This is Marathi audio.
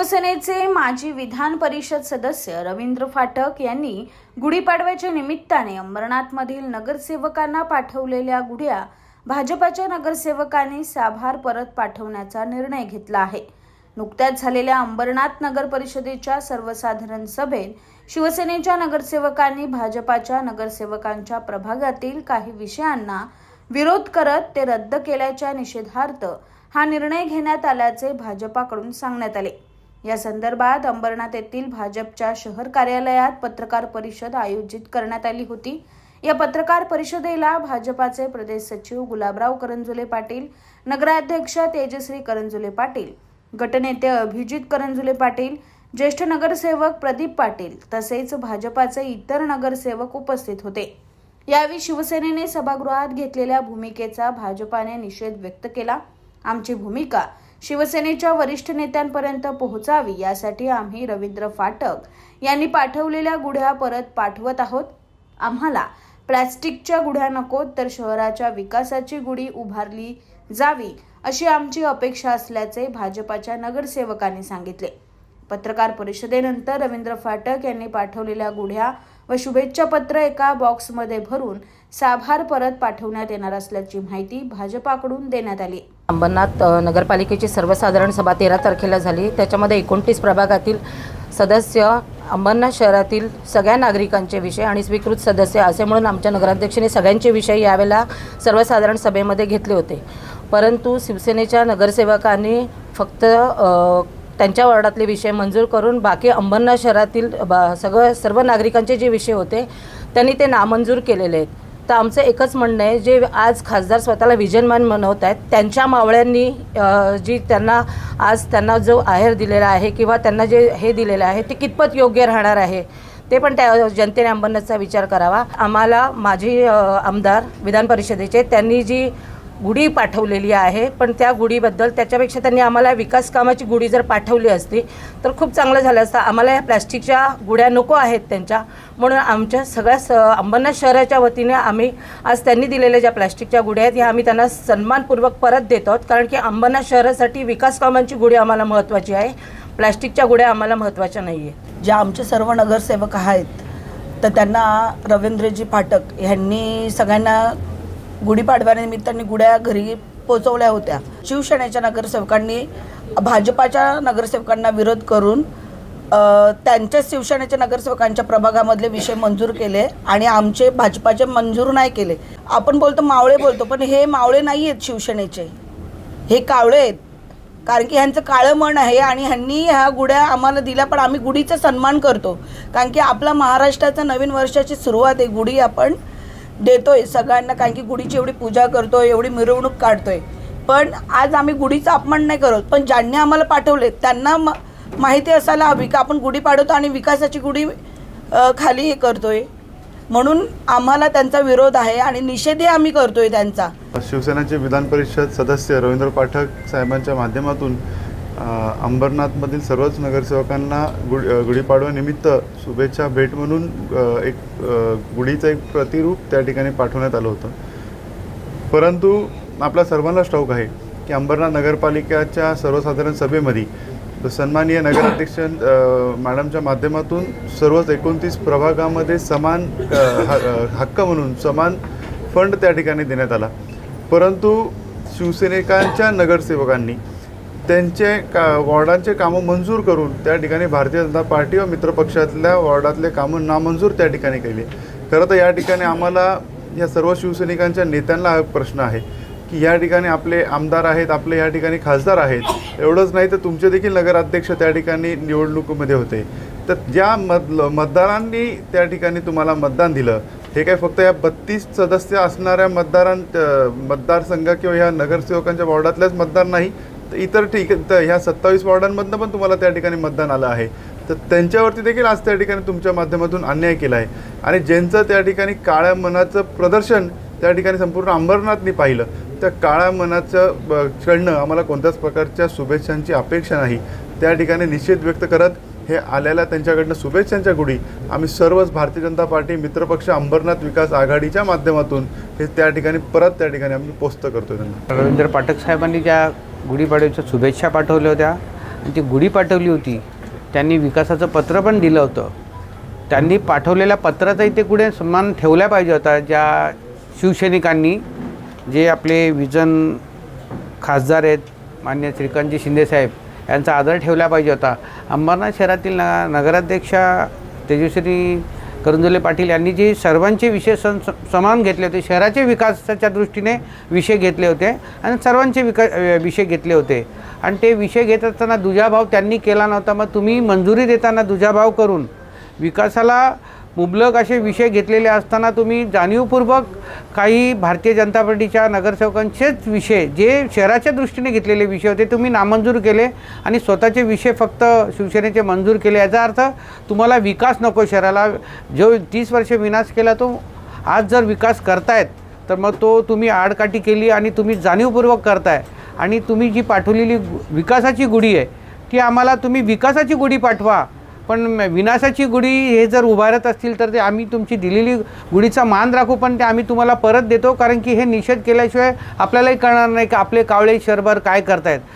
शिवसेनेचे माजी विधान परिषद सदस्य रवींद्र फाटक यांनी गुढीपाडव्याच्या निमित्ताने अंबरनाथमधील नगरसेवकांना पाठवलेल्या गुढ्या भाजपाच्या नगरसेवकांनी साभार परत पाठवण्याचा निर्णय घेतला आहे। नुकत्याच झालेल्या अंबरनाथ नगर परिषदेच्या सर्वसाधारण सभेत शिवसेनेच्या नगरसेवकांनी भाजपाच्या नगरसेवकांच्या प्रभागातील काही विषयांना विरोध करत ते रद्द केल्याच्या निषेधार्थ हा निर्णय घेण्यात आल्याचे भाजपाकडून सांगण्यात आले। या संदर्भात अंबरनाथ येथील भाजपच्या शहर कार्यालयात पत्रकार परिषद आयोजित करण्यात आली होती। या पत्रकार परिषदेला भाजपाचे प्रदेश सचिव गुलाबराव करंजुले पाटील, नगराध्यक्ष तेजश्री करंजुले पाटील, गटनेते अभिजित करंजुले पाटील, ज्येष्ठ नगरसेवक प्रदीप पाटील तसेच भाजपाचे इतर नगरसेवक उपस्थित होते। यावेळी शिवसेनेने सभागृहात घेतलेल्या भूमिकेचा भाजपाने निषेध व्यक्त केला। आमची भूमिका शिवसेनेच्या वरिष्ठ नेत्यांपर्यंत पोहोचावी यासाठी आम्ही रवींद्र फाटक यांनी पाठवलेल्या गुढ्या परत पाठवत आहोत। आम्हाला प्लास्टिकच्या गुढ्या नकोत तर शहराच्या विकासाची गुढी उभारली जावी अशी आमची अपेक्षा असल्याचे भाजपाच्या नगरसेवकांनी सांगितले। पत्रकार परिषदेनंतर रवींद्र फाटक यांनी पाठवलेल्या गुढ्या व शुभेच्छा पत्र एका बॉक्समध्ये भरून साभार परत पाठवण्यात येणार असल्याची माहिती भाजपाकडून देण्यात आली। अंबरनाथ नगरपालिकेची सर्वसाधारण सभा 13 तारखेला झाली। त्याच्यामध्ये 29 प्रभागातील सदस्य, अंबरनाथ शहरातील सगळ्या नागरिकांचे विषय आणि स्वीकृत सदस्य असे म्हणून आमच्या नगराध्यक्षांनी सगळ्यांचे विषय यावेळेला सर्वसाधारण सभेमध्ये घेतले होते। परंतु शिवसेनेच्या नगरसेवकांनी फक्त त्यांच्या वॉर्डातले विषय मंजूर करून बाकी अंबरनाथ शहरातील सर्व नागरिकांचे जे विषय होते त्यांनी ते नामंजूर केलेले आहेत। तर आमचं एकच म्हणणं आहे, जे आज खासदार स्वतःला विजनमान म्हणवत आहेत त्यांच्या मावळ्यांनी जी त्यांना जो आहेर दिलेला आहे किंवा त्यांना जे हे दिलेलं आहे ते कितपत योग्य राहणार आहे ते पण त्या जनतेने अंबरनाथचा विचार करावा। आम्हाला माजी आमदार विधान परिषदेचे त्यांनी जी गुढी पाठवलेली आहे, पण त्या गुढीबद्दल त्याच्यापेक्षा त्यांनी आम्हाला विकास कामाची गुढी जर पाठवली असती तर खूप चांगलं झालं असतं। आम्हाला या प्लॅस्टिकच्या गुढ्या नको आहेत त्यांच्या, म्हणून आमच्या सगळ्या अंबरनाथ शहराच्या वतीने आम्ही आज त्यांनी दिलेल्या ज्या प्लॅस्टिकच्या गुढ्या आहेत ह्या आम्ही त्यांना सन्मानपूर्वक परत देत आहोत। कारण की अंबरनाथ शहरासाठी विकास कामांची गुढी आम्हाला महत्त्वाची आहे, प्लॅस्टिकच्या गुढ्या आम्हाला महत्त्वाच्या नाही आहे। जे आमचे सर्व नगरसेवक आहेत तर त्यांना रवींद्रजी फाटक यांनी सगळ्यांना गुढीपाडव्यानिमित्ताने गुढ्या घरी पोचवल्या होत्या। शिवसेनेच्या नगरसेवकांनी भाजपाच्या नगरसेवकांना विरोध करून त्यांच्या शिवसेनेच्या नगरसेवकांच्या प्रभागामधले विषय मंजूर केले आणि आमचे भाजपाचे मंजूर नाही केले। आपण बोलतो मावळे बोलतो, पण हे मावळे नाही आहेत शिवसेनेचे, हे कावळे आहेत। कारण की ह्यांचं काळं मन आहे आणि ह्यांनी ह्या गुढ्या आम्हाला दिल्या, पण आम्ही गुढीचा सन्मान करतो। कारण की आपला महाराष्ट्राचा नवीन वर्षाची सुरुवात आहे, गुढी आपण देतोय सगळ्यांना, कारण की गुढीची एवढी पूजा करतोय, एवढी मिरवणूक काढतोय। पण आज आम्ही गुढीचा अपमान नाही करत, पण ज्यांनी आम्हाला पाठवले त्यांना माहिती असायला हवी की आपण गुढी पाडवतो आणि विकासाची गुढी खाली हे करतोय, म्हणून आम्हाला त्यांचा विरोध आहे आणि निषेधही आम्ही करतोय त्यांचा। शिवसेनेचे विधान परिषद सदस्य रवींद्र फाटक साहेबांच्या माध्यमातून अंबरनाथमधील सर्वच नगरसेवकांना गुढीपाडव्यानिमित्त शुभेच्छा भेट म्हणून एक गुढीचं एक प्रतिरूप त्या ठिकाणी पाठवण्यात आलं होतं। परंतु आपल्या सर्वांनाच ठाऊक आहे की अंबरनाथ नगरपालिकेच्या सर्वसाधारण सभेमध्ये सन्माननीय नगराध्यक्ष मॅडमच्या माध्यमातून सर्वच 29 प्रभागामध्ये समान हक्क म्हणून समान फंड त्या ठिकाणी देण्यात आला। परंतु शिवसैनिकांच्या नगरसेवकांनी त्यांचे वॉर्डांचे कामं मंजूर करून त्या ठिकाणी भारतीय जनता पार्टी व मित्रपक्षातल्या वॉर्डातले कामं नामंजूर त्या ठिकाणी केले। खरं तर या ठिकाणी आम्हाला या सर्व शिवसैनिकांच्या नेत्यांना हा प्रश्न आहे की या ठिकाणी आपले आमदार आहेत, आपले या ठिकाणी खासदार आहेत, एवढंच नाही तर तुमचे देखील नगराध्यक्ष त्या ठिकाणी निवडणुकीमध्ये होते, तर ज्या मतदारांनी त्या ठिकाणी तुम्हाला मतदान दिलं हे काय फक्त या 32 सदस्य असणाऱ्या मतदारसंघ किंवा ह्या नगरसेवकांच्या वॉर्डातल्याच मतदार नाही, तर इतर तर ह्या 27 वॉर्डांमधनं पण तुम्हाला त्या ठिकाणी मतदान आलं आहे, तर त्यांच्यावरती देखील आज त्या ठिकाणी तुमच्या माध्यमातून अन्याय केला आहे। आणि ज्यांचं त्या ठिकाणी काळ्या मनाचं प्रदर्शन त्या ठिकाणी संपूर्ण अंबरनाथनी पाहिलं, त्या काळ्या मनाचं कडनं आम्हाला कोणत्याच प्रकारच्या शुभेच्छांची अपेक्षा नाही। त्या ठिकाणी निषेध व्यक्त करत हे आलेल्या त्यांच्याकडनं शुभेच्छांच्या गुढी आम्ही सर्वच भारतीय जनता पार्टी मित्रपक्ष अंबरनाथ विकास आघाडीच्या माध्यमातून हे त्या ठिकाणी परत त्या ठिकाणी आम्ही पोस्ट करतोय त्यांना। रवींद्र फाटक साहेबांनी ज्या गुढीपाडव्याच्या शुभेच्छा पाठवल्या होत्या आणि ती गुढी पाठवली होती. त्यांनी विकासाचं पत्र पण दिलं होतं. त्यांनी पाठवलेल्या पत्राचा इथे कुठे सन्मान ठेवला पाहिजे होता. ज्या शिवसैनिकांनी, जे आपले विजन खासदार आहेत मान्य श्रीकांतजी शिंदेसाहेब, यांचा आदर ठेवला पाहिजे होता. अंबरनाथ शहरातील नगराध्यक्षा तेजस्विनी करंजुले पाटील यांनी जे सर्वांचे विषय समान घेतले होते, शहराचे विकासाच्या दृष्टीने विषय घेतले होते आणि सर्वांचे विषय घेतले होते. आणि ते विषय घेत असताना दुजाभाव त्यांनी केला नव्हता. मग तुम्ही मंजुरी देताना दुजाभाव करून विकासाला मुबलक असे विषय घेतलेले असताना तुम्ही जाणीवपूर्वक काही भारतीय जनता पार्टीच्या नगरसेवकांचेच विषय, जे शहराच्या दृष्टीने घेतलेले विषय होते, तुम्ही नामंजूर केले आणि स्वतःचे विषय फक्त शिवसेनेचे मंजूर केले. याचा अर्थ तुम्हाला विकास नको शहराला. जो 30 वर्षे विनाश केला तो आज जर विकास करतायत तर मग तो तुम्ही आडकाठी केली आणि तुम्ही जाणीवपूर्वक करताय. आणि तुम्ही जी पाठवलेली विकासाची गुढी आहे ती आम्हाला तुम्ही विकासाची गुढी पाठवा, पण विनाशाची गुढी हे जर उभारत असतील तर ते आम्ही तुमची दिलेली गुढीचा मान राखू, पण ते आम्ही तुम्हाला परत देतो. कारण की हे निषेध केल्याशिवाय आपल्यालाही कळणार नाही की आपले कावळे शहरभर काय करतायत.